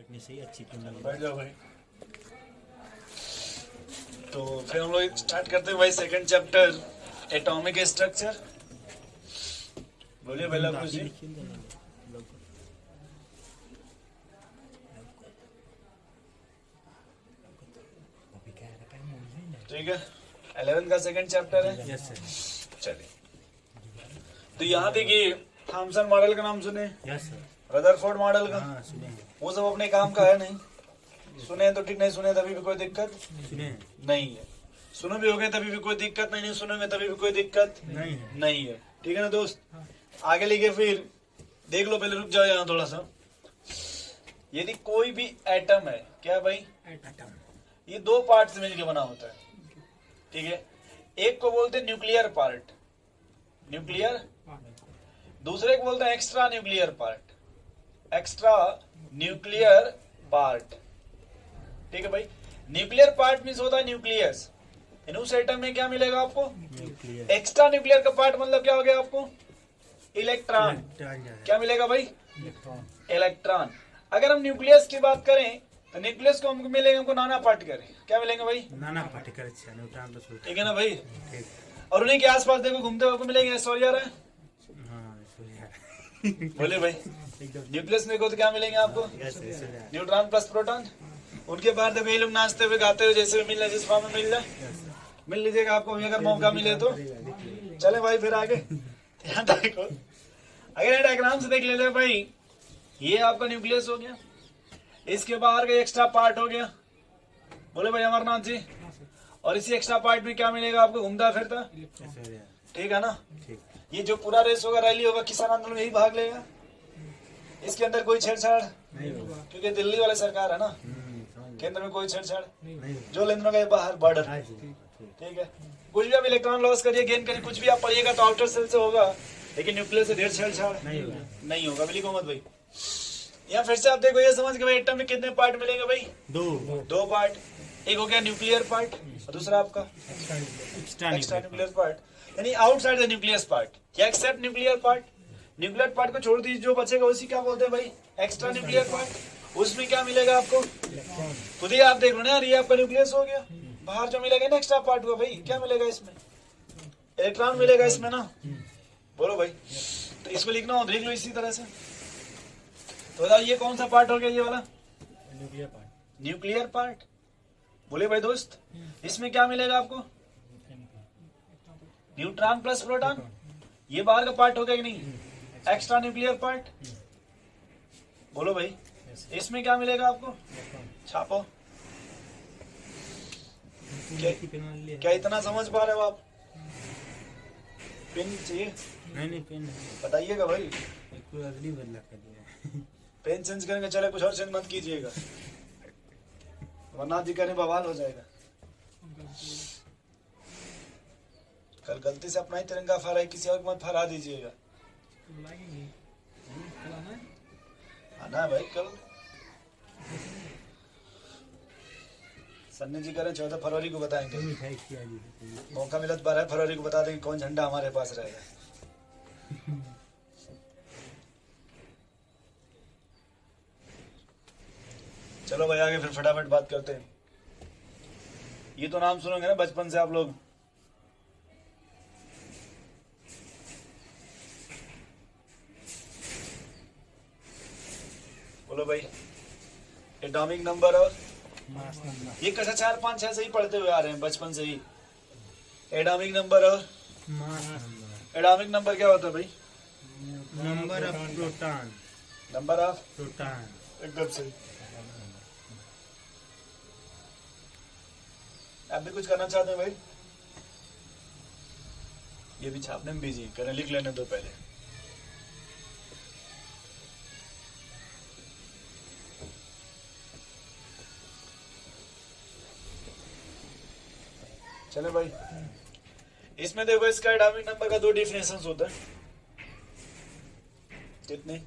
बैठने से ही अच्छी पिन बैठ जाओ भाई। तो फिर हम लोग स्टार्ट करते हैं भाई सेकंड चैप्टर एटॉमिक स्ट्रक्चर। बोलिए पहला कुछ जी। ठीक है, 11 का सेकंड चैप्टर है। Yes sir. चलिए, तो यहाँ देखिए थॉमसन मॉडल का नाम सुने, यस सर। रदरफोर्ड मॉडल का, हाँ सुने हैं। वो सब अपने काम का है नहीं। सुने तो ठीक, नहीं सुने तभी भी कोई दिक्कत सुने हैं। नहीं है। सुनो भी हो गए तभी भी कोई दिक्कत नहीं, सुनोगे तभी भी कोई दिक्कत नहीं है। नहीं है। ठीक है ना दोस्त, आगे लिखे फिर देख लो। पहले रुक जाओ यहाँ थोड़ा सा। यदि कोई भी एटम है, क्या भाई, एटम ये दो पार्ट से मिलकर बना होता है। ठीक है, एक को बोलते हैं न्यूक्लियर पार्ट, न्यूक्लियर, दूसरे को बोलते हैं extra nuclear part, extra nuclear part. ठीक है भाई, न्यूक्लियर पार्ट मीन्स होता है न्यूक्लियस। उस एटम में क्या मिलेगा आपको, न्यूक्लियर। एक्स्ट्रा न्यूक्लियर का पार्ट मतलब क्या हो गया आपको, इलेक्ट्रॉन। क्या मिलेगा भाई, इलेक्ट्रॉन। अगर हम न्यूक्लियस की बात करें तो न्यूक्लियस को हमको मिलेंगे, हमको नाना पार्टिकल। क्या मिलेंगे भाई, नाना पार्टिकल। अच्छा, न्यूट्रॉन प्लस प्रोटॉन। ठीक है ना भाई। ठीक। और उन्हीं के आसपास देखो घूमते हुए मिलेंगे सोल्जर है। हाँ सोल्जर। बोले भाई, एकदम। न्यूक्लियस में को तो क्या मिलेंगे आपको, yes soldier. Neutron plus proton. उनके बाहर देखो ये लोग नाचते हुए गाते हुए, जैसे भी मिल जाए, जिस फॉर्म में मिल जाए मिल लीजिएगा आपको भी, अगर मौका मिले तो। चले भाई फिर आगे ध्यान देखो। अगर ये डायग्राम से देख लेते भाई, ये आपका न्यूक्लियस हो गया, इसके बाहर का एक्स्ट्रा पार्ट हो गया। बोले भाई अमरनाथ जी, और इसी एक्स्ट्रा पार्ट में क्या मिलेगा आपको, घूमता फिरता। ठीक है ना। ठीक। ये जो पूरा रेस होगा, रैली होगा, किसान आंदोलन में यही भाग लेगा। इसके अंदर कोई छेड़छाड़ नहीं होगा, क्योंकि दिल्ली वाले सरकार है ना, समझ केंद्र में कोई छेड़छाड़ नहीं। जो लेन देन बाहर बॉर्डर। हाँ जी, ठीक है, कुछ भी आप इलेक्ट्रॉन लॉस करिए, गेन करिए, कुछ भी आप पढ़िएगा तो आउटर सेल से होगा, लेकिन न्यूक्लियस से ढेर छेड़छाड़ नहीं होगा। नहीं होगा। बिल्कुल मत भाई। यहाँ फिर से आप देखो, ये समझ के भाई एटम में कितने पार्ट मिलेंगे भाई, दो पार्ट। एक हो गया न्यूक्लियर पार्ट और दूसरा आपका एक्स्ट्रा न्यूक्लियर पार्ट, यानी आउटसाइड द न्यूक्लियस पार्ट या except nuclear part. Nuclear part को छोड़ दीजिए, जो बचेगा उसी क्या बोलते हैं भाई, एक्स्ट्रा न्यूक्लियर पार्ट। उसमें क्या मिलेगा आपको, खुद ही आप देख लो ना यार, ये आपका न्यूक्लियस हो गया। बाहर जो मिलेगा ना एक्स्ट्रा पार्ट हुआ भाई, क्या मिलेगा इसमें, इलेक्ट्रॉन मिलेगा इसमें ना। बोलो भाई, तो इसको लिखना हो देख लो इसी तरह से। तो बताओ ये कौन सा पार्ट हो गया, ये वाला न्यूक्लियर पार्ट। Nuclear part. बोले भाई दोस्त, इसमें क्या मिलेगा आपको, न्यूट्रॉन प्लस प्रोटॉन। ये बाहर का पार्ट हो गया कि नहीं, एक्स्ट्रा न्यूक्लियर पार्ट। बोलो भाई, इसमें क्या मिलेगा आपको, छापो। क्या इतना समझ पा रहे हो आप, पेन चाहिए, नहीं पेन बताइएगा भाई। अगली बदला कर दिया। पेन चेंज करेंगे, चले कुछ और चेंज मत कीजिएगा, वरना जी करने बवाल हो जाएगा। कल गलती से अपना ही तिरंगा फहराए, किसी और को मत फहरा दीजिएगा। आना है भाई कल, सन्नी जी करें 14 फरवरी को बताएंगे। मौका मिला तो 12 फरवरी को बता देंगे कौन झंडा हमारे पास रहेगा। चलो भाई आगे फिर फटाफट बात करते हैं। ये तो नाम सुनोगे ना बचपन से आप लोग, बोलो भाई, एटॉमिक नंबर और ये कक्षा 4 5 6 से ही पढ़ते हुए आ रहे हैं बचपन से ही। एटॉमिक नंबर और एटॉमिक नंबर क्या होता है भाई, number of proton. Number of proton, एकदम सही। आप भी कुछ करना चाहते हैं भाई, ये भी छापने में बिजी करें, लिख लेने दो पहले। चले भाई, इसमें देखो इसका एटॉमिक नंबर का दो डिफिनेशन होता है। कितने,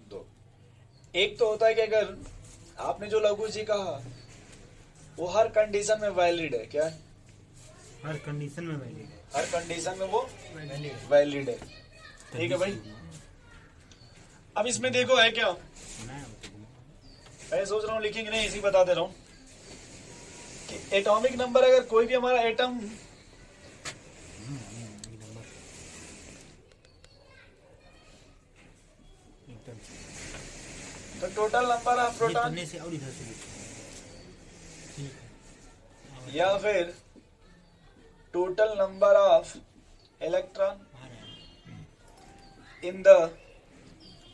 दो। एक तो होता है कि अगर आपने जो लघु जी कहा वो हर कंडीशन में वैलिड है। क्या है, हर कंडीशन में वैलिड है। हर कंडीशन में वो वैलिड है। ठीक है भाई। अब इसमें देखो है क्या, मैं सोच रहा हूँ लिखेंगे नहीं, इसी बता दे रहा हूँ कि एटॉमिक नंबर अगर कोई भी हमारा एटम तो टोटल नंबर ऑफ प्रोटॉन से और इधर से लिखो। ठीक है। या फिर total number of electron in the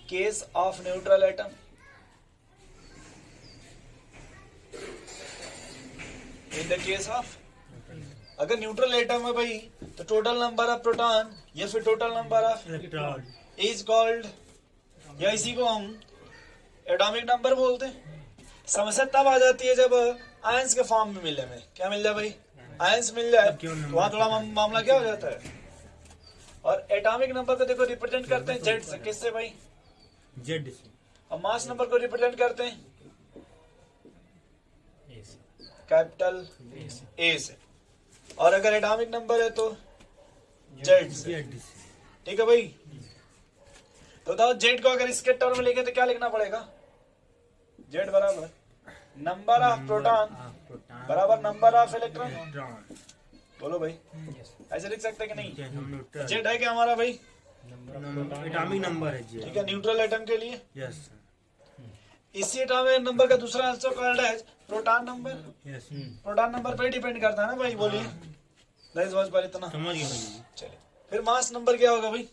case of neutral atom, in the case of अगर न्यूट्रल एटम है भाई तो टोटल नंबर ऑफ प्रोटॉन या फिर total number of electron is called, या इसी को हम एटॉमिक नंबर बोलते हैं। समस्या तब आ जाती है जब आयंस के फॉर्म में मिले में, क्या मिल जाए भाई, आयंस मिल जाए तो वहां थोड़ा मामला क्या हो जाता है। और एटॉमिक नंबर को देखो रिप्रेजेंट करते हैं जेड से, किससे भाई, जेड से, और मास नंबर को रिप्रेजेंट करते हैं कैपिटल ए से, और अगर एटॉमिक नंबर है तो जेड से। जेड से। ठीक है भाई, तो बताओ जेड को अगर इसके टर्म में लिखे तो क्या लिखना पड़ेगा, जेड बराबर नंबर ऑफ प्रोटॉन बराबर नंबर ऑफ इलेक्ट्रॉन। इलेक्ट्रॉन। बोलो भाई, ऐसे लिख सकते हैं कि नहीं, न्यूट्रल जेड है क्या हमारा भाई, एटॉमिक नंबर है जेड। ठीक है, न्यूट्रल एटम के लिए। यस इसी एटॉमिक नंबर का दूसरा आंसर कॉल्ड है proton number. Yes proton number पे डिपेंड करता है ना भाई, बोलिए नहीं समझ पा रहे इतना, समझ गए भाई। चलिए फिर मास नंबर क्या होगा भाई,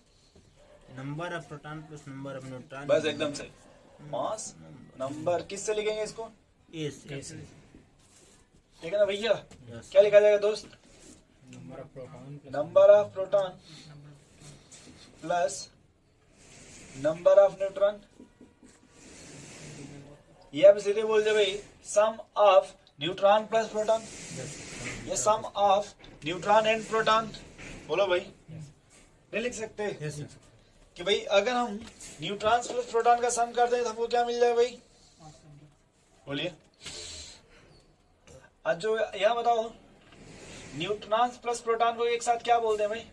number of proton plus number of neutron. बस एकदम सही, मास नंबर किससे लिखेंगे इसको, ए से। ठीक है ना भैया, यस क्या लिखा जाएगा दोस्त, number of proton plus number of neutron, ये आप सीधे बोल दे भाई सम ऑफ न्यूट्रॉन प्लस प्रोटॉन, ये सम ऑफ न्यूट्रॉन एंड प्रोटॉन। बोलो भाई, नहीं लिख सकते यस कि भाई अगर हम न्यूट्रॉन प्लस प्रोटॉन का सम कर दें तो हमको क्या मिल जाए भाई, बोलिए आज जो यह बताओ न्यूट्रॉन प्लस प्रोटॉन को एक साथ क्या बोलते हैं भाई,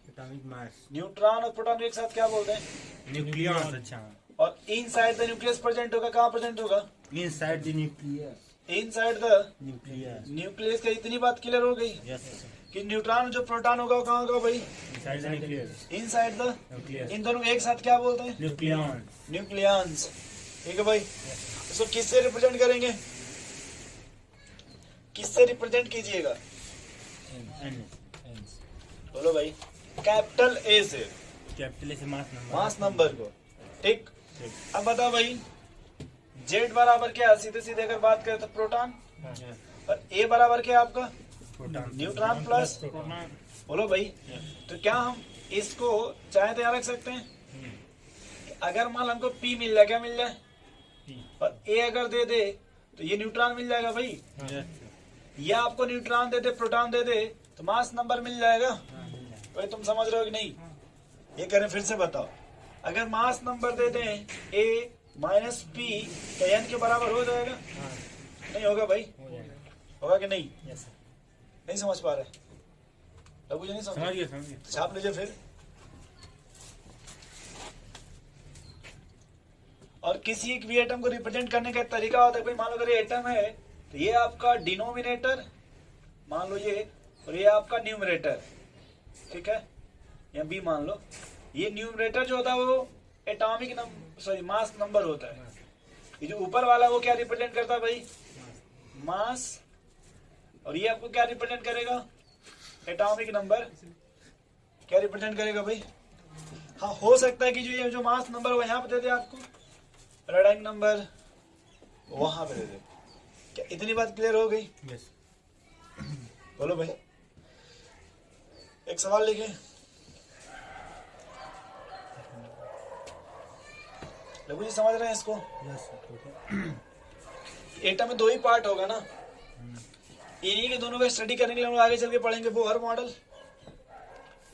एटॉमिक मास। न्यूट्रॉन और प्रोटॉन को एक साथ क्या बोलते हैं, न्यूक्लियस। अच्छा, और इनसाइड द न्यूक्लियस प्रेजेंट होगा, कहाँ प्रेजेंट होगा, inside the nucleus. Inside the nucleus. Nucleus का इतनी बात क्लियर हो गई यस कि न्यूट्रॉन जो प्रोटॉन होगा वो कहाँ होगा भाई, inside the nucleus. Inside the, nucleus. इन दोनों को एक साथ क्या बोलते हैं, न्यूक्लियन। न्यूक्लियंस। ठीक है भाई, इसको किससे रिप्रेजेंट करेंगे, किससे रिप्रेजेंट कीजिएगा, एन। बोलो भाई, कैपिटल ए से, कैपिटल से मास नंबर। मास नंबर को। ठीक, ठीक। अब बताओ भाई जेड बराबर क्या है, सीधे सीधे अगर बात करें तो प्रोटॉन, और ए बराबर क्या है आपका, प्रोटॉन। न्यूट्रॉन प्लस, बोलो भाई, तो क्या हम इसको चाहे तो यहाँ रख सकते हैं, अगर मान लो हमको पी मिल जाए, क्या मिल जाए, और ए अगर दे दे तो ये न्यूट्रॉन मिल जाएगा भाई, या आपको न्यूट्रॉन दे दे प्रोटॉन दे दे तो मास नंबर मिल जाएगा। भाई तुम समझ रहे हो कि नहीं, ये करें फिर से बताओ, अगर मास नंबर दे दें ए माइनस पी तो एन के बराबर हो जाएगा, नहीं होगा भाई, होगा कि नहीं, नहीं समझ पा रहे लघु जी, नहीं समझ समझिए। छाप लीजिए फिर। और किसी एक भी एटम को रिप्रेजेंट करने का तरीका होता है भाई, मान लो अगर ये एटम है तो ये आपका डिनोमिनेटर मान लो ये, और ये आपका न्यूमरेटर, ठीक है, या बी मान लो, ये न्यूमरेटर जो होता है वो एटॉमिक सॉरी मास नंबर होता है, ये जो ऊपर वाला वो क्या रिप्रेजेंट करता है भाई, मास, और ये आपको क्या रिप्रेजेंट करेगा, एटॉमिक नंबर, क्या रिप्रेजेंट करेगा भाई। हाँ हो सकता है कि जो ये जो मास नंबर वो यहाँ पे दे दे आपको, रेडियन नंबर वहां पे दे दे। क्या इतनी बात क्लियर हो गई, यस। बोलो भाई, एक सवाल लिखे, लघु जी समझ रहे हैं इसको, यस। एटम में दो ही पार्ट होगा ना, इन्हीं के दोनों का स्टडी करने के लिए हम आगे चल के पढ़ेंगे बोहर मॉडल।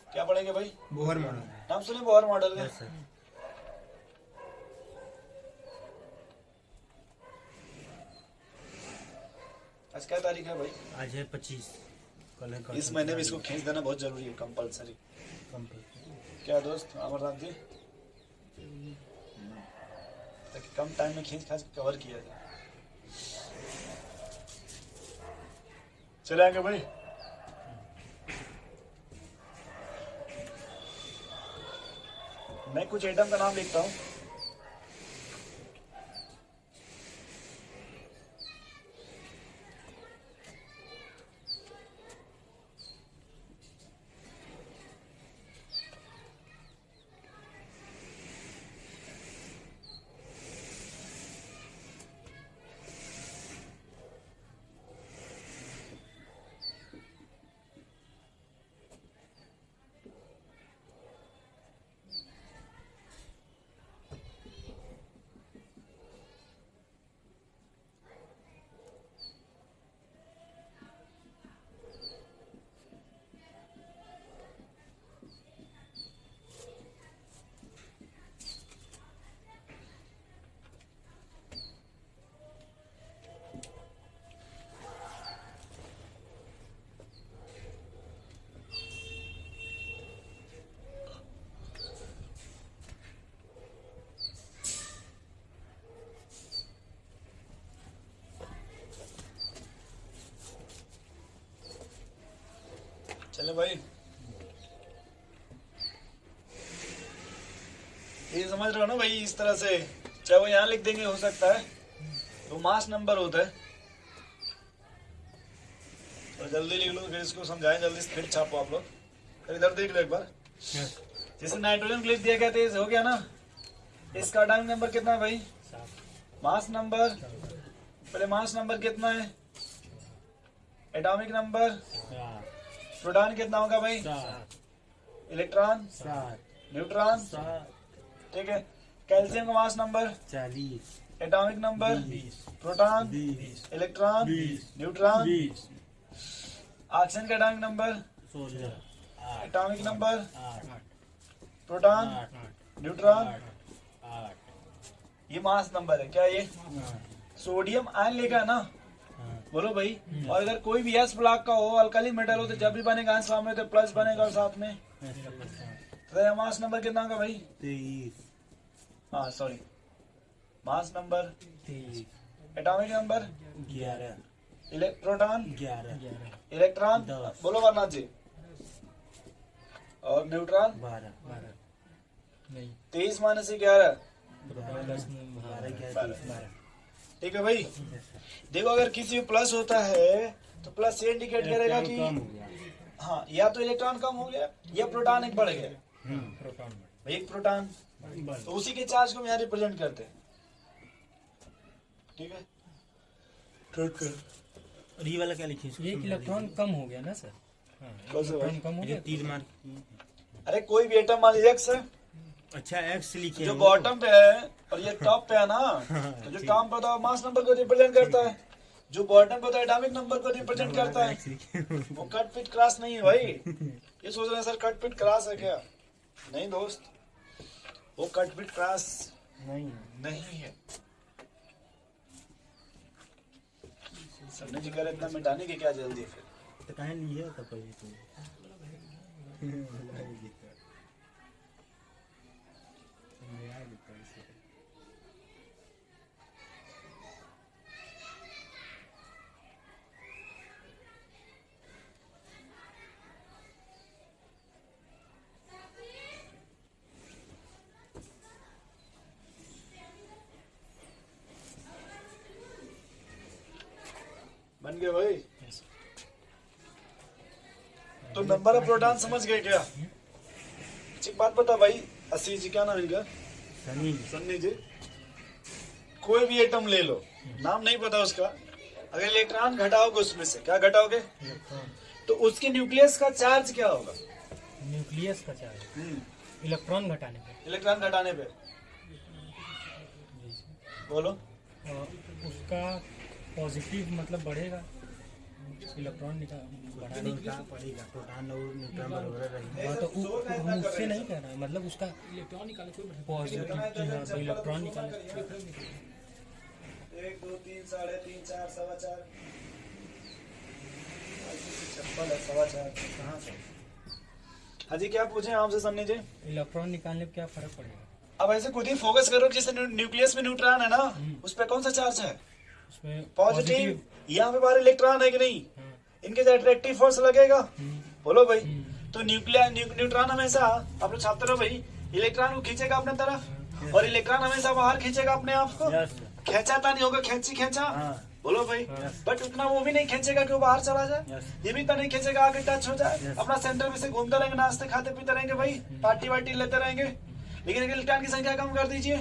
क्या पढ़ेंगे भाई, बोहर मॉडल। नाम सुने बोहर मॉडल का, यस सर। आज क्या तारीख है भाई, आज है 25, कल है इस महीने में इसको खींच देना बहुत जरूरी है, कंपलसरी। क्या दोस्त अमरनाथ जी, ताकि कम टाइम में खींच खाच कवर किया जाए। चले आगे भाई। मैं कुछ आइटम का नाम लिखता हूँ। चले भाई, ये समझ रहे हो ना भाई। इस तरह से चाहे वो यहाँ लिख देंगे, हो सकता है तो मास नंबर होता है। तो जल्दी लिख लो, फिर इसको समझाएं जल्दी से, फिर छापो आप लोग। फिर इधर देख लो एक बार। जैसे नाइट्रोजन को लिख दिया गया तो हो गया ना। इसका एटॉमिक नंबर कितना है भाई? मास नंबर, पहले मास नंबर कितना है, एटॉमिक नंबर, प्रोटॉन कितना होगा भाई, इलेक्ट्रॉन, न्यूट्रॉन, ठीक है। कैल्शियम का mass number 40, atomic number, proton, electron, neutron. Oxygen का atomic number, 16, atomic number, 8, proton, 8, neutron. 8, ये मास नंबर है। क्या ये सोडियम आयन लेगा ना, बोलो भाई। और अगर कोई भी एस ब्लॉक का हो, अल्कली मेटल हो, तो जब भी बनेगा आयन सामने तो प्लस बनेगा और साथ में। तो मास नंबर कितना होगा भाई? 23, हाँ sorry, mass number 23, atomic number 11, proton, 11, electron, 10, बोलो वरना जी, और न्यूट्रॉन 12, नहीं 23 माइनस 11, 12, ठीक है भाई। देखो अगर किसी में प्लस होता है तो प्लस से इंडिकेट करेगा कि कम हो गया। हाँ, या तो इलेक्ट्रॉन कम हो गया या प्रोटॉन एक बढ़ गया। प्रोटॉन भाई एक प्रोटॉन, तो उसी के चार्ज को हम यहाँ रिप्रेजेंट करते हैं, ठीक है। और ये वाला क्या लिखे? एक इलेक्ट्रॉन कम हो गया ना सर। कौन सा भाई? कम हो गया। तीर मार्क। अरे कोई भी एटम मान लीजिए X है, अच्छा एक्स लिखे जो हैं बॉटम पे है और ये टॉप पे है ना, तो जो टॉप पे होता है मास नंबर को रिप्रेजेंट करता है, जो बॉटम पे होता है एटॉमिक नंबर को रिप्रेजेंट करता है। वो कट पिट क्रॉस नहीं है भाई। ये सोच रहे हैं सर कट पिट क्रॉस है क्या? नहीं दोस्त, वो कट पिट क्रॉस नहीं है। सरने जी कह रहे इतना मिटाने की क्या जल्दी है फिर? तो कहीं नहीं है तो कोई तो बन गया भाई। तो नंबर ऑफ प्रोटॉन समझ गए क्या? एक बात बता भाई, अस्सी जी क्या नाम है इनका? सन्नी जी। कोई भी एटम ले लो, नाम नहीं पता उसका, अगर इलेक्ट्रॉन घटाओगे उसमें से, क्या घटाओगे? तो उसके न्यूक्लियस का चार्ज क्या होगा? न्यूक्लियस का चार्ज इलेक्ट्रॉन घटाने पे, इलेक्ट्रॉन घटाने पे बोलो। और उसका पॉजिटिव मतलब बढ़ेगा, इलेक्ट्रॉन बढ़ाने क्या पड़ेगा? प्रोटॉन और न्यूट्रॉन बराबर रहेंगे। तो हम उससे नहीं कह रहे हैं, मतलब उसका इलेक्ट्रॉन निकाले, पॉजिटिव इलेक्ट्रॉन निकाले। 1 2 3 3.5 4 सवा 4 56 है, सवा 4 कहाँ से? हाँ जी क्या पूछे आपसे सन्नी जी? इलेक्ट्रॉन निकालने पे क्या फर्क पड़ेगा? अब ऐसे खुद ही फोकस करो, जैसे न्यूक्लियस में न्यूट्रॉन है ना, उस पर कौन सा चार्ज है? उसमें पॉजिटिव। यहाँ पे बाहर इलेक्ट्रॉन है कि नहीं? हाँ। इनके जो अट्रैक्टिव फोर्स लगेगा, बोलो भाई। तो न्यूट्रॉन हमेशा, आप लोग छात्र हो भाई, इलेक्ट्रॉन को खींचेगा अपने तरफ, और इलेक्ट्रॉन हमेशा बाहर खींचेगा अपने आप को। खेचाता नहीं होगा, खेचा, बोलो भाई। बट उतना वो भी नहीं खींचेगा कि वो बाहर चला जाए, ये भी तो नहीं खींचेगा आगे टच हो जाए। अपना सेंटर में से घूमते रहेंगे, नाश्ते खाते पीते रहेंगे भाई, पार्टी वार्टी लेते रहेंगे। लेकिन इलेक्ट्रॉन की संख्या कम कर दीजिए,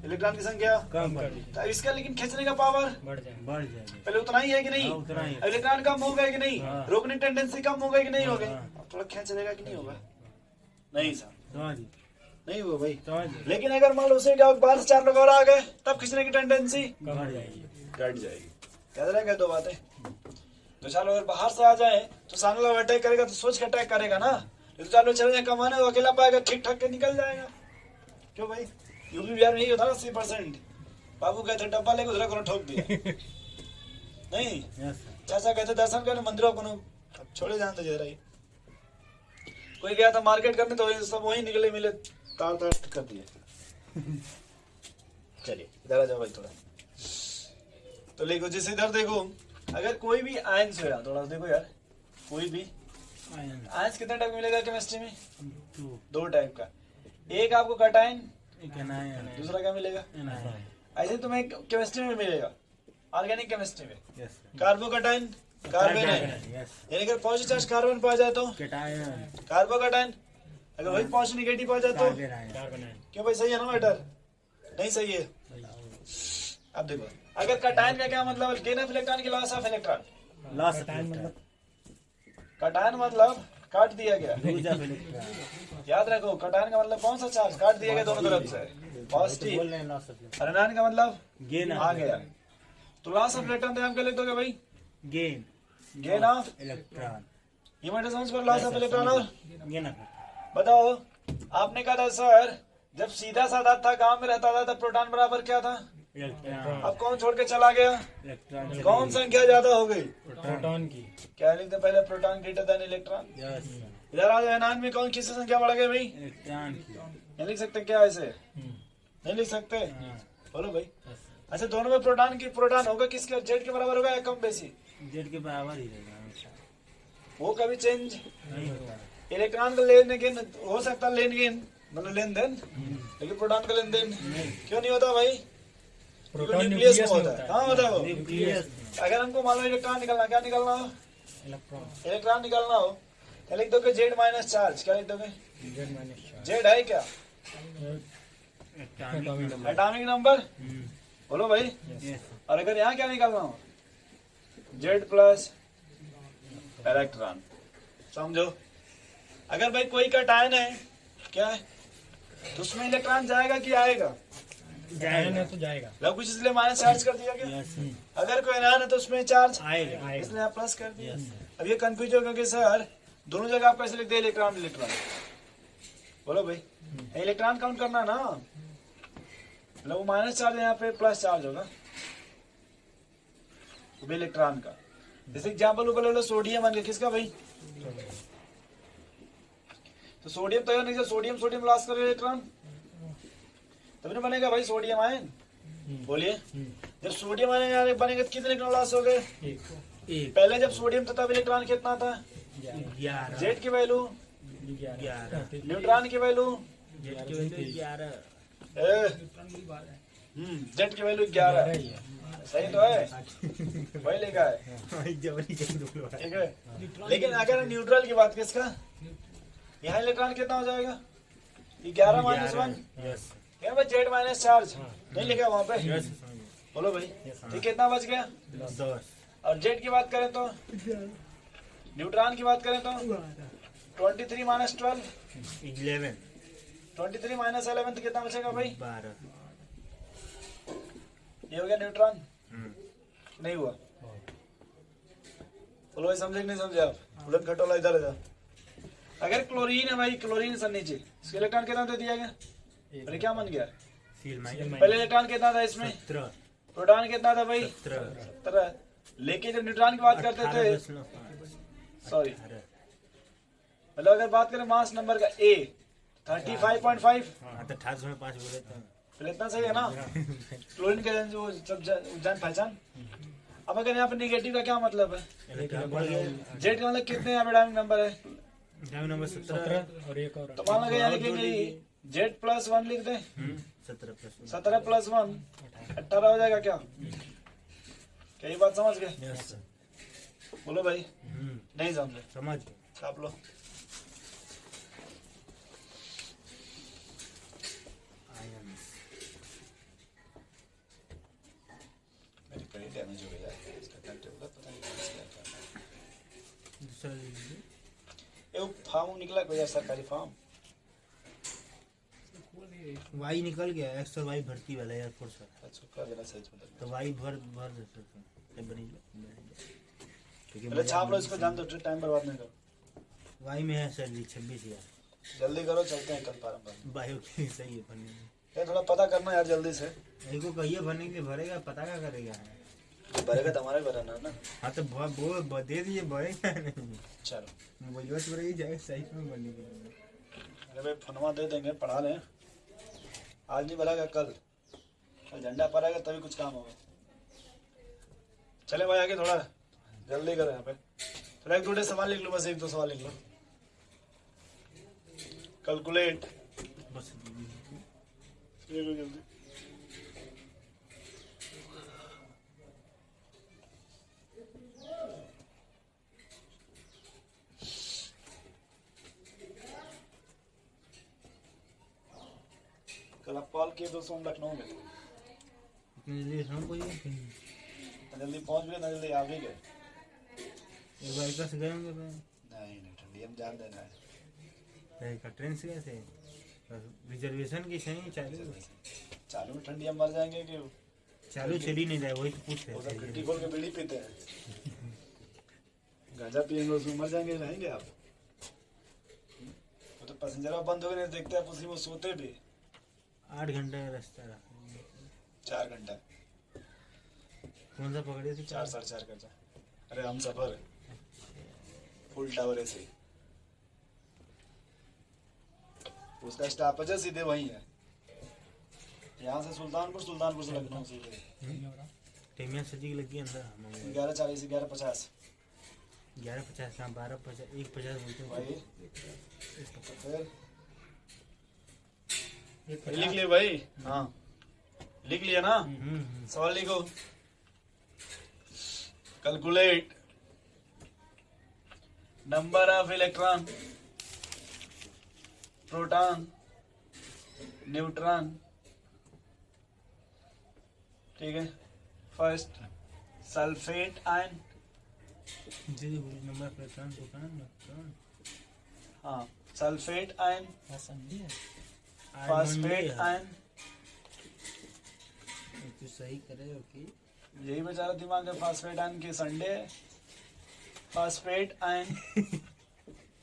इलेक्ट्रॉन की संख्या कम कर दीजिए, तो इसका लेकिन खींचने का पावर बढ़ जाएगा। पहले उतना ही है कि नहीं? इलेक्ट्रॉन कम हो गए कि नहीं? रोकने टेंडेंसी कम हो गई कि नहीं हो गई? थोड़ा खींच लेगा कि नहीं होगा? नहीं सर, नहीं हुआ भाई। लेकिन अगर मान लो उसे क्या बाहर से 4 लोग और आ गए, तब खींचने की टेंडेंसी घट जाएगी। याद रहेगा 2 बातें। तो चलो अगर बाहर से आ जाए तो सामने वाला अटैक करेगा तो सोच के अटैक करेगा ना। तो चलो चले जाए कमाने, वो अकेला पाएगा, ठीक ठाक के निकल जाएगा। क्यों भाई? यूपी बिहार में यही होता ना 80%। बाबू कहते डब्बा लेके उधर को ठोक दिया नहीं, चाचा कहते दर्शन करने मंदिरों को छोड़े जानते जरा ही। कोई गया था मार्केट करने तो सब वही निकले मिले, तार कर दिए। चलिए इधर आ जाओ भाई थोड़ा। तो देखो जैसे इधर देखो, अगर कोई भी आयंस हो, थोड़ा देखो यार, कोई भी आयंस कितने टाइप मिलेगा केमिस्ट्री में? 2 टाइप का। एक आपको कटायन, दूसरा क्या मिलेगा? ऐसे तुम्हें केमिस्ट्री में मिलेगा, ऑर्गेनिक केमिस्ट्री में कार्बोकटायन, कार्बन यानी कि पॉजिटिव चार्ज कार्बन पाया जाए तो कार्बोकटायन, अगर वही पॉजिटिव निगेटिव पाया जाए तो क्यों भाई? सही है ना मैटर? नहीं सही है? अब देखो, अगर कटायन का क्या मतलब? गेन ऑफ इलेक्ट्रॉन की लॉस ऑफ इलेक्ट्रॉन। कटायन मतलब काट दिया गया। याद रखो, कटायन का मतलब कौन सा चार्ज? काट दिया गया दोनों तरफ से, पॉजिटिव। और एनायन का मतलब गेन आ गया। तो लॉस ऑफ इलेक्ट्रॉन तो हम क्या लिख दोगे भाई? Gain of electron. ये मैटर समझ पर, लॉस ऑफ इलेक्ट्रॉन। और बताओ, आपने कहा था सर जब सीधा साधा था, गांव में रहता था, तब प्रोटॉन बराबर क्या था? अब कौन छोड़ के चला गया? कौन संख्या ज्यादा हो गई? प्रोटॉन की। क्या लिखते पहले? Proton greater than electron. इधर आ जाए, एनायन में कौन किससे संख्या बढ़ गई भाई? नहीं लिख सकते क्या ऐसे? नहीं लिख सकते? बोलो भाई। अच्छा, दोनों में प्रोटॉन होगा किसके? जेड के बराबर होगा या कम बेसी? जेड के बराबर ही रहेगा, वो कभी चेंज नहीं होता। इलेक्ट्रॉन का लेन देन हो सकता है, मतलब लेन देन, लेकिन प्रोटॉन का लेन देन क्यों नहीं होता भाई? प्रोटॉन न्यूक्लियस में होता है। कहाँ होता है वो? न्यूक्लियस। अगर हमको मान लो इलेक्ट्रॉन निकलना, क्या निकलना हो? इलेक्ट्रॉन निकलना हो, क्या लिख दोगे? Z minus charge. क्या लिख दोगे? जेड है क्या? Atomic number. बोलो भाई। और अगर यहाँ क्या निकलना हो? Z plus electron. समझो, अगर भाई कोई कटायन है, क्या है तो उसमें इलेक्ट्रॉन जाएगा कि आएगा? जाएगा तो जाएगा। लव कुछ इसलिए माइनस चार्ज कर दिया गया। अगर कोई एनायन है तो उसमें चार्ज आएगा, इसलिए आप प्लस कर दिया। अब ये कंफ्यूज हो क्योंकि सर दोनों जगह आप कैसे लिखते हैं? Electron electron. बोलो भाई, इलेक्ट्रॉन काउंट करना ना, मतलब माइनस चार्ज यहाँ पे प्लस चार्ज होगा इलेक्ट्रॉन का। जैसे एग्जाम्पल ऊपर ले लो, सोडियम बन गया किसका भाई? तो सोडियम तो नहीं, सोडियम लॉस कर इलेक्ट्रॉन तभी ना बनेगा भाई सोडियम आयन। बोलिए, जब सोडियम आयन बनेगा तो कितने इलेक्ट्रॉन लॉस हो गए? पहले जब सोडियम था तब इलेक्ट्रॉन कितना था? जेड की वैल्यू, न्यूट्रॉन की वैल्यू, जेड की वैल्यू 11। सही तो है, वही लिखा है, ठीक है। लेकिन अगर न्यूट्रल की बात किसका, यहाँ इलेक्ट्रॉन कितना हो जाएगा? 11 माइनस 1, जेड माइनस चार्ज नहीं लिखा वहां पे? बोलो भाई, ठीक, कितना बच गया? 10। और जेड की बात करें तो, न्यूट्रॉन की बात करें तो 23 माइनस 12, 11। 23 माइनस 11 तो कितना बचेगा भाई? 12। ये हो गया न्यूट्रॉन। नहीं हुआ? बोलो भाई, समझे कि नहीं समझे आप? उलट खटोला इधर है। अगर क्लोरीन है भाई, क्लोरीन सर नीचे, इसका इलेक्ट्रॉन कितना दे दिया गया? अरे क्या बन गया? पहले इलेक्ट्रॉन कितना था इसमें? 17। प्रोटॉन कितना था भाई? 17। लेकिन जब न्यूट्रॉन की बात करते थे, सॉरी, मतलब अगर बात करें मास नंबर का ए, 35.5 हाँ तो 18.5 बोले तो फिर इतना सही है ना। क्लोरीन के जो सब जान पहचान। अब अगर यहाँ पे निगेटिव का क्या मतलब है? जेड का मतलब कितने यहाँ पे डायमिंग नंबर है? डायमिंग नंबर 17 और एक और तो मान लो यहाँ लिखेंगे जेड प्लस 1 लिख दें। 17 प्लस 1 18 हो जाएगा क्या? क्या ये बात समझ गए? Yes sir. बोलो भाई। नहीं समझे? समझ छाप लो। मेरी कड़ी डैमेज हो गई यार, इसका कंटेंट पता नहीं कैसे क्या। ये फार्म निकला कोई सरकारी फार्म? वाई निकल गया, एक्स और वाई भर्ती वाला एयरफोर्स का। अच्छा कर देना सही मतलब। तो वाई भर दे सकते हैं बनी पहले छाप लो इसको, जान दो, टाइम बर्बाद नहीं करो। वाई में है सर जी 26,000। जल्दी करो, चलते हैं कल प्रारंभ। बायो की सही है भरने में। ये थोड़ा पता करना यार जल्दी से। एक को कहिए भरने के लिए भरेगा, पता क्या करेगा। भरेगा तो हमारे भरना ना। हाँ तो वो दे दीजिए, भरेगा नहीं। चलो मोबाइल से भरेगी जाएगा सही में भरने के लिए। अरे भाई फनवा दे देंगे, पढ़ा लें। आज नहीं भरेगा कल झंडा पड़ेगा तभी कुछ काम होगा। चले भाई आगे थोड़ा जल्दी करो यहाँ पे। थोड़ा एक दो सवाल लिख लो, बस एक दो सवाल लिख लो। कैलकुलेट बस लिख लो जल्दी। कल आप कॉल किए दोस्तों हम लखनऊ में। इतनी जल्दी हम कोई ना जल्दी पहुंच गए ना जल्दी आ भी गए। एक बार का से गए होंगे नहीं ठंडी हम जान देना है। का ट्रेन से गए थे। रिजर्वेशन की सही चालू में ठंडी हम मर जाएंगे कि चालू चल ही नहीं रहा है, वही तो पूछ रहे थे। खिड़की खोल के बीड़ी पीते हैं, गांजा पियेंगे उसमें मर जाएंगे, रहेंगे आप। तो पैसेंजर बंद हो गए नहीं देखते आप, उसी में सोते भी। 8 घंटे का रास्ता रहा। 4 घंटा कौन सा पकड़े थे? 4 साढ़े 4 घंटा। अरे हम सफर फुल टावर ऐसे उसका स्टॉपेज है सीधे वही है। यहाँ से सुल्तानपुर, सुल्तानपुर से लखनऊ सीधे। टेमिया सजी लगी अंदर 11:40 11:50 11:50 हाँ 12:50 1:50 बोलते हैं भाई। फिर एक लिख लिए भाई? हाँ लिख लिया ना। सवाल लिखो। Calculate number of electron, proton, neutron. ठीक है। First sulphate ion. Number proton proton हाँ सल्फेट आयन, संडे फॉस्फेट आयन। तो सही करे ओके। यही बेचारा दिमाग है। फॉस्फेट आयन के संडे। Phosphate ion,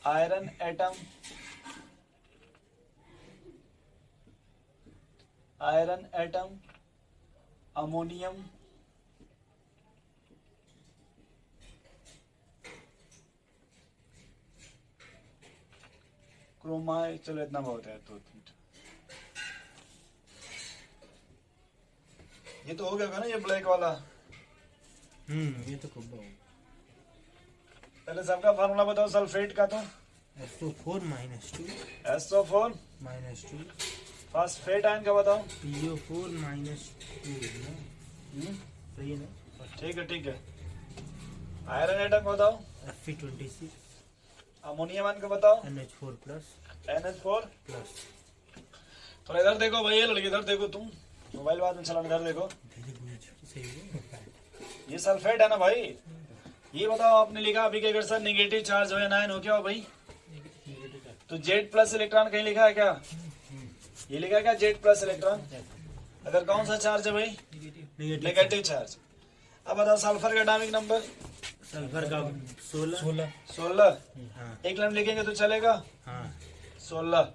iron atom, iron atom, ammonium, chromide. चलो इतना बहुत है। तो ये तो हो गया ना ये ब्लैक वाला। ये तो खूब पहले सबका फार्मूला बताओ सल्फेट का। तो SO4 -2 SO4 -2 फॉस्फेट आयन का बताओ। PO4 -2 सही है ना? ठीक है ठीक है। आयरन एटम का बताओ। Fe26 अमोनियम आयन का बताओ। NH4+। NH4। थोड़ा इधर देखो भाई, ये लड़की इधर देखो, तुम मोबाइल बाद में चलाना, इधर देखो। सही है। ये सल्फेट है ना भाई। ये बताओ आपने लिखा अभी कि अगर सर निगेटिव चार्ज हो या नाइन हो, क्या हो भाई? तो जेड प्लस इलेक्ट्रॉन कहीं लिखा है क्या? ये लिखा है क्या जेड प्लस इलेक्ट्रॉन? अगर कौन सा चार्ज है भाई? Negative charge. अब बताओ सल्फर का एटॉमिक नंबर। सल्फर का 16। 16। हाँ एक लाइन लिखेंगे तो चलेगा। हाँ 16।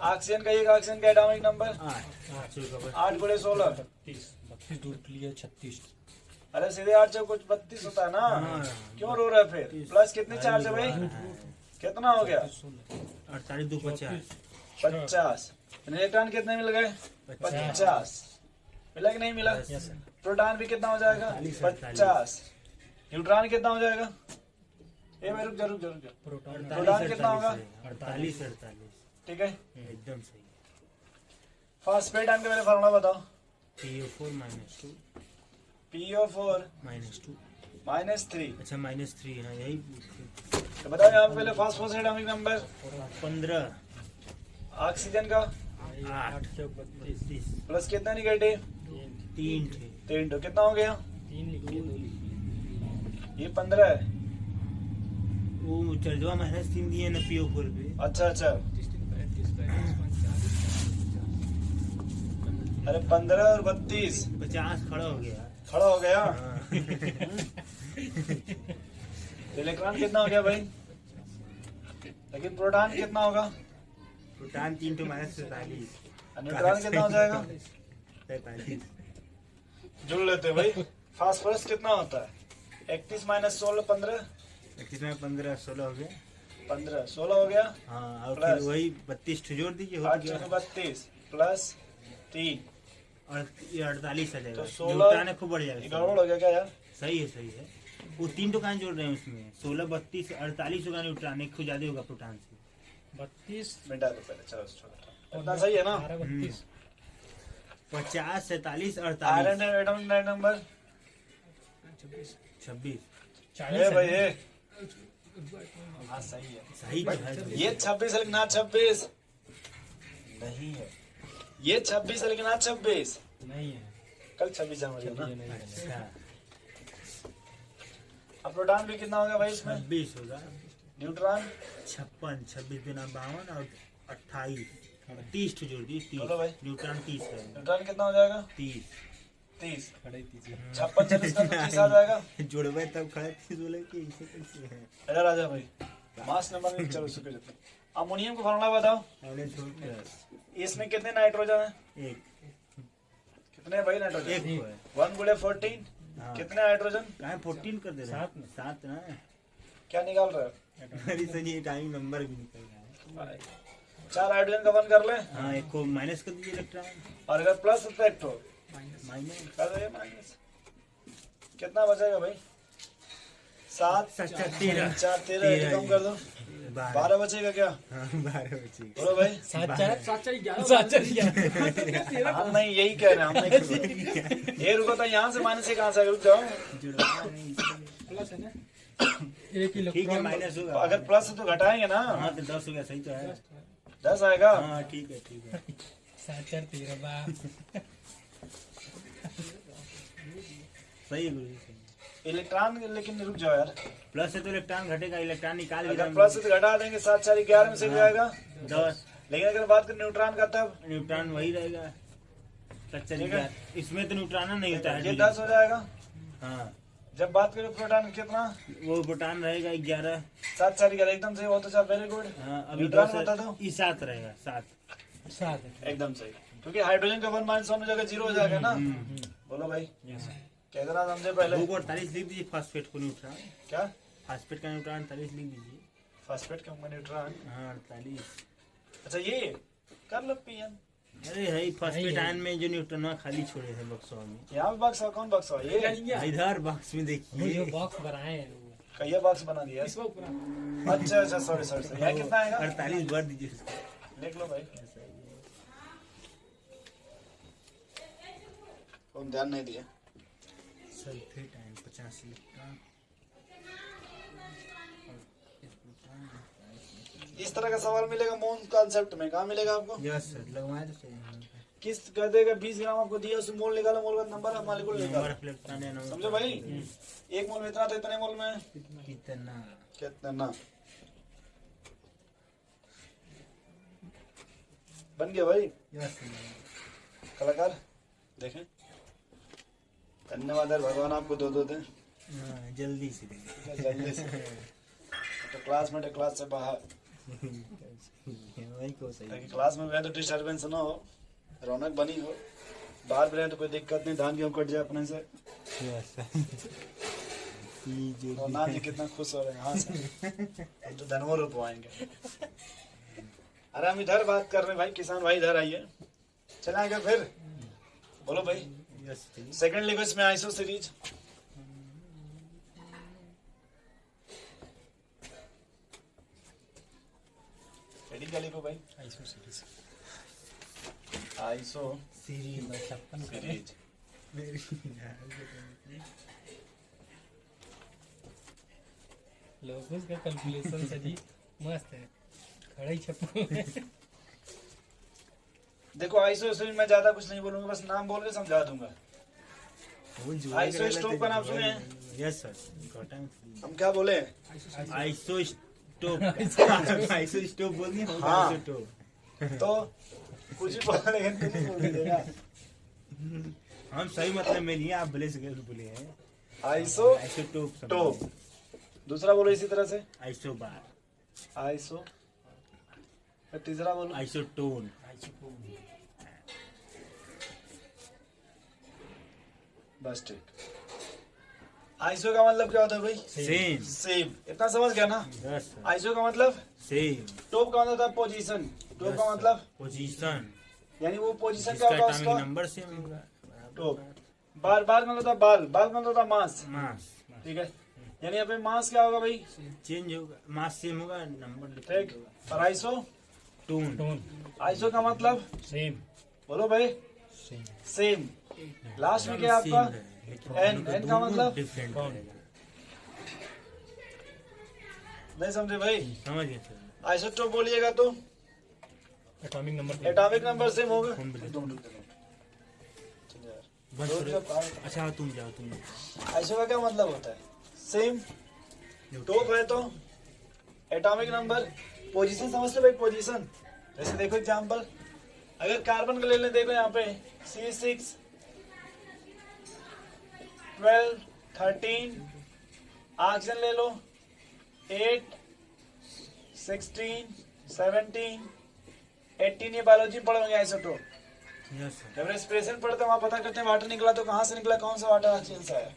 ऑक्सीजन का एक ऑक्सीजन का एटॉमिक नंबर 8 गुणे 16 32 दूर के लिए 36। अरे सीधे 8 से कुछ 32 होता है ना। क्यों रो रहे फिर? प्लस कितनी चार्ज है भाई? कितना हो गया? 48 2 50 50। इलेक्ट्रॉन कितने मिल गए? 50। मिला कि नहीं मिला? Yes sir. प्रोटॉन भी कितना हो जाएगा? 50। न्यूट्रॉन कितना हो जाएगा? ये भाई रुक जा रुक जा रुक जा। प्रोटॉन प्रोटॉन कितना होगा? 48। ठीक है। एकदम सही। फास्फेट आयन का पहले फॉर्मूला बताओ। PO4 -2 PO4 -2। -3। अच्छा -3 है यही। तो बताओ यहाँ पे पहले फास्फोरस एटॉमिक नंबर 15। ऑक्सीजन का 832। प्लस कितना निगेटिव? 3 थे। 3 तो कितना हो गया? 3 लिखिए 2 लिखिए। ये 15 है। वो चल जो -3 दिए ना PO4 पे। अच्छा अच्छा। अरे 15 और 32 50 खड़ा हो गया। खड़ा हो गया। हाँ। इलेक्ट्रॉन कितना हो गया भाई? लेकिन प्रोटॉन कितना होगा? प्रोटॉन 3 तो -43। न्यूट्रॉन कितना हो जाएगा? 43। जुड़ लेते हैं भाई। फास्फोरस कितना होता है? 31 - 16 15। 31 में 15 16 हो गया। 15 16 हो गया। हाँ और प्लस। फिर वही 32 जोड़ दीजिए हो 8 गया। 32 प्लस 3 और ये 48 आ जाएगा। तो 16 न्यूट्रॉन खूब बढ़ ये जाएगा। गड़बड़ हो गया क्या यार? सही है सही है। वो 3 तो कहाँ जोड़ रहे हैं उसमें? 16 32 48 होगा न्यूट्रॉन, एक खुद ज्यादा होगा प्रोटॉन से। 32 मिटा दो पहले। चलो छोड़ो। इतना सही है ना? 32 50 47 48 आयरन एटॉमिक नंबर 26। 40 भाई ये। हाँ सही है। सही तो है। ये 26 है लेकिन आज 26 नहीं है। ये 26 है लेकिन आज 26 नहीं है। कल 26 जनवरी है ना? अच्छा अब प्रोटॉन भी कितना होगा भाई इसमें? 26 होगा। न्यूट्रॉन 56 26 बिना 52 और 28 30 तो जोड़ दिए बोलो भाई। 30। न्यूट्रॉन 30 है। न्यूट्रॉन कितना हो जाएगा? 30 30। खड़े कीजिए। 56 40 का तो 30 आ जाएगा। जोड़वे तब खड़ा 30 बोले कि ऐसे कैसे है। इधर आ जा भाई। मास नंबर में चलो सुके जाते। अमोनियम का फॉर्मूला बताओ। पहले छोड़ प्लस इसमें कितने नाइट्रोजन है? 1 कितने है भाई नाइट्रोजन? 1 को है। 1 गुणे 14 हाँ। कितने हाइड्रोजन? कहाँ 14 कर दे रहे हैं? 7 ना। क्या निकाल रहे हो? अरे सर ये टाइम नंबर भी निकल रहा है। 4 हाइड्रोजन का 1 कर ले हाँ एक को माइनस कर दीजिए इलेक्ट्रॉन। और अगर प्लस इफेक्ट हो माइनस कर दो ये माइनस। कितना बचेगा भाई? 7 अच्छा 13 4 13 कम कर दो। 12 बचेगा क्या? हाँ 12 बची। बोलो भाई। 7 4 11 हम नहीं यही कह रहे हैं। हम नहीं ये रुको तो यहाँ से माइनस से कहाँ से रुक जाओ। प्लस है ना। एक ठीक है इलेक्ट्रॉन माइनस होगा। अगर प्लस है तो घटाएंगे ना। हाँ तो 10 हो गया सही तो है। 10 आएगा। हाँ ठीक है ठीक है। 7 4 13 बा सही है गुरु जी सही। इलेक्ट्रॉन लेकिन रुक जाओ यार। प्लस है तो इलेक्ट्रॉन घटेगा, इलेक्ट्रॉन निकाल भी अगर प्लस है तो घटा देंगे। 7 4 11 में से भी आएगा 10। लेकिन अगर बात करें न्यूट्रॉन का तब न्यूट्रॉन वही रहेगा। स्ट्रक्चर ठीक है। इसमें तो न्यूट्रॉन नहीं होता है। ये 10 हो जाएगा। हाँ जब बात करें प्रोटॉन कितना? वो प्रोटॉन रहेगा 11। 7 4 11 एकदम सही। वो तो सब वेरी गुड। हाँ अभी न्यूट्रॉन 10 बता दो। ये 7 रहेगा 7। 7 एकदम सही। क्योंकि हाइड्रोजन का 1 माइनस होने जगह 0 हो जाएगा ना। बोलो भाई यस क्या करना समझे पहले? 2 को 48 लिख दीजिए फास्फेट को न्यूट्रॉन। क्या? फास्फेट का न्यूट्रॉन 48 लिख दीजिए। फास्फेट का न्यूट्रॉन। हाँ 48। अच्छा ये कर लो पीएन। अरे है फास्फेट आयन में जो न्यूट्रॉन खाली छोड़े हैं बक्सों में। यहाँ पे बक्सा कौन बक्सा ये? इधर बॉक्स में वो जो देखिए बॉक्स बनाए हैं कहिए बॉक्स बना दिया। इस वक्त अच्छा अच्छा सॉरी सॉरी सॉरी। यहाँ कितना आएगा? 48 भर दीजिए उसको। लिख लो भाई। कौन ध्यान नहीं दिया? Sulphate ion 50 electron. इस तरह का सवाल मिलेगा मोल कॉन्सेप्ट में। कहाँ मिलेगा आपको? यस सर लगवाए तो सही है। किस कर देगा? 20 ग्राम आपको दिया उसमें मोल निकालो। मोल का नंबर आप मालिक को नंबर निकालो। ऑफ इलेक्ट्रॉन है समझो भाई। 1 मोल में इतना था इतने मोल में कितना। कितना बन गया भाई? यस कलाकार देखें। धन्यवाद यार भगवान आपको दो दें हाँ जल्दी से जल्दी से। तो क्लास में क्लास से बाहर वही को सही। ताकि क्लास में रहे तो डिस्टर्बेंस ना हो, रौनक बनी हो। बाहर भी रहे तो कोई दिक्कत नहीं, धान गेहूँ कट जाए अपने से। यस और नाम जी कितना खुश हो रहे हैं। हाँ सर हम तो धनवर हो पाएंगे। अरे हम इधर बात कर रहे हैं भाई, किसान भाई इधर आइए। चले आगे फिर बोलो भाई। यस सेकंड लिखो इसमें आइसो सीरीज। हेडिंग क्या लिखो भाई? Iso series iso series 56 series. लोगों का कैलकुलेशन सही मस्त है, खड़ा ही छपो। देखो आइसो सीरीज में ज्यादा कुछ नहीं बोलूंगा, बस नाम बोल के समझा दूंगा। आइसो स्टोव का नाम सुने हैं? Yes sir. हम क्या बोले? Iso stove. आइसो स्टोव बोल दिया। हाँ। Iso stove. तो कुछ भी बोला लेकिन तुम ही बोल दीजिएगा। हम सही मतलब में लिए, आप भले से गलत बोले हैं। आइसो आइसो टोप स्टोव। दूसरा बोलो इसी तरह से, आइसो बार, आइसो। फिर तीसरा बोलो आइसो टोन, बस ठीक। आइसो का मतलब क्या होता है भाई? सेम। सेम। इतना समझ गया ना? Yes sir. आइसो का मतलब सेम। टॉप का मतलब होता है पोजीशन। टॉप का मतलब पोजीशन, यानी वो पोजीशन क्या जिसका होगा एटॉमिक उसका? नंबर सेम होगा। टॉप। बार बार मतलब होता है बाल, बाल मतलब होता है मास। मास ठीक है, यानी यहाँ पे मास क्या होगा भाई? चेंज होगा, मास सेम होगा, नंबर ठीक। डिफरेंट होगा। और आइसो, टोन, टोन आइसो का मतलब सेम बोलो भाई, सेम सेम। लास्ट में क्या है आपका? एन। एन का मतलब डिफरेंट टोन। रहेगा। नहीं समझे भाई? समझ गए सर। आइसोटोप बोलिएगा तो atomic number atomic number same होगा। कौन बोले? तुम रुक जाओ। बस रोज जब अच्छा तुम जाओ, तुम जाओ। आइसो का क्या मतलब होता है? सेम। टॉप है तो एटॉमिक नंबर, पोजीशन समझते भाई, पोजीशन। जैसे देखो एग्जांपल, अगर कार्बन का ले लें, देखो यहाँ पे C6 12 13, ऑक्सीजन ले लो 8 16 17 18, ये बायोलॉजी में पढ़ोगे आइसोटोप। Yes sir. जब रेस्पिरेशन पढ़ते हैं वहां पता करते हैं वाटर निकला तो कहाँ से निकला, कौन सा वाटर ऑक्सीजन से आया,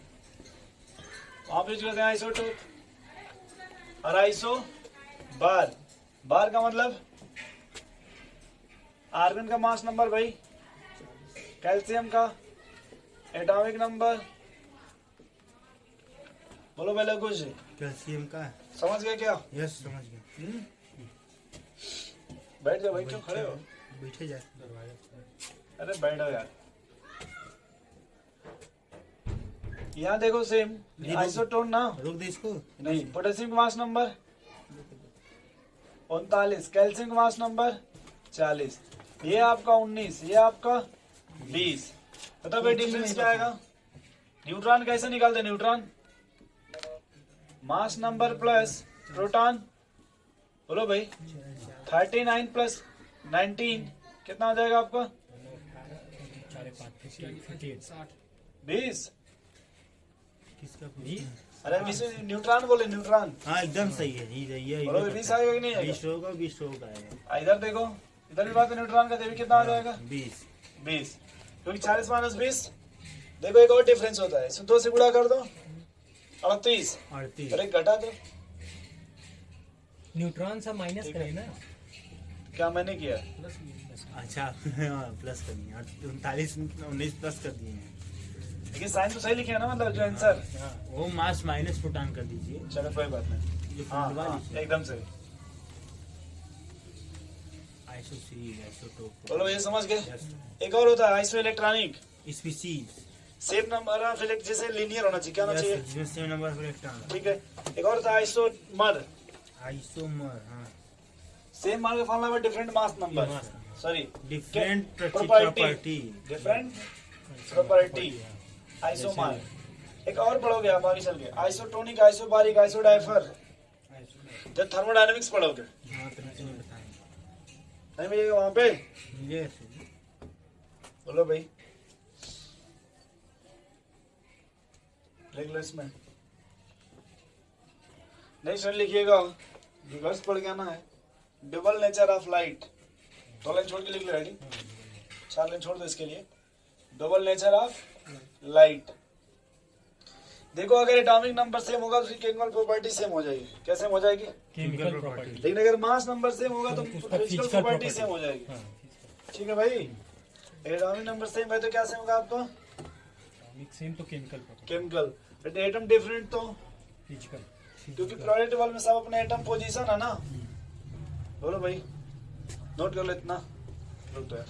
वहां पे यूज करते हैं आइसोटोप। और आइसो बार, बार का मतलब आर्गन का मास नंबर भाई, कैल्शियम का एटॉमिक नंबर। बोलो पहले कुछ कैल्शियम का। समझ गए क्या? यस समझ गए। बैठ जाओ भाई, क्यों खड़े हो? बैठे जाए। अरे बैठो यार। यहाँ देखो सेम आइसोटोन ना, रोक दे इसको। नहीं, पोटेशियम का मास नंबर 39, कैल्शियम का मास नंबर 40, ये आपका 19, ये आपका 20। पता भाई डिफरेंस क्या आएगा? न्यूट्रॉन कैसे निकालते? Neutron mass number plus proton. बोलो भाई 39 प्लस 19 कितना हो जाएगा आपका? 20। किसका? अरे 20 न्यूट्रॉन बोले, न्यूट्रॉन। हाँ एकदम सही है जी, ये बोलो 20 आएगा कि नहीं आएगा? 20 होगा, 20 होगा आएगा। इधर देखो, इधर भी बात है न्यूट्रॉन का, देवी कितना आ जाएगा? 20। 20, क्योंकि 40 माइनस 20। देखो एक और डिफरेंस होता है, इसमें 2 से गुणा कर दो 38, 38। और एक घटा दो। न्यूट्रॉन सा माइनस करें ना, क्या मैंने किया? अच्छा प्लस कर दिए, 39 19 प्लस कर दिए हैं। लेकिन साइन तो सही लिखे है ना, मतलब जो आंसर। वो मास माइनस प्रोटॉन कर दीजिए। चलो कोई बात नहीं। ये हाँ, फुटबॉल हाँ, ही है। एकदम सही। Iso series, isotope. बोलो ये समझ गए। यस। एक और होता है iso electronic, species. Same number of electron, जैसे लीनियर होना चाहिए, क्या होना चाहिए? जिसमें सेम नंबर ऑफ इलेक्ट्रॉन। ठीक है। एक और होता है आइसोमर, आइसोमर, हाँ। सेम मार के फॉर्मूला में different mass number, sorry different property, property. Different property, isomer. एक और पढ़ोगे आप आगे चल के, आइसोटोनिक, आइसोबारिक, आइसोडाइफर, जब थर्मोडायनेमिक्स पढ़ोगे। हाँ तो नीचे में बताएं। नहीं मिलेगा वहां पे? यस। बोलो भाई, लिख लो इसमें। नेक्स्ट लिखिएगा, रिवर्स पढ़ के आना है। Double nature of light, 2 line छोड़ के लिख लो, रेडी? 4 लाइन छोड़ दो इसके लिए। डबल नेचर ऑफ लाइट, देखो अगर एटॉमिक नंबर सेम होगा तो उसकी केमिकल प्रॉपर्टी सेम हो जाएगी। क्या सेम हो जाएगी? Chemical property. लेकिन अगर मास नंबर सेम होगा तो उसका physical physical property property। Same हो जाएगी। हाँ, ठीक है भाई, एटॉमिक नंबर सेम है तो क्या सेम होगा आपका? सेम तो chemical property, chemical. Atom different तो फिजिकल। क्योंकि पीरियोडिक टेबल में सब अपने एटम पोजीशन है ना। बोलो भाई, नोट कर लो इतना। रुक दो यार।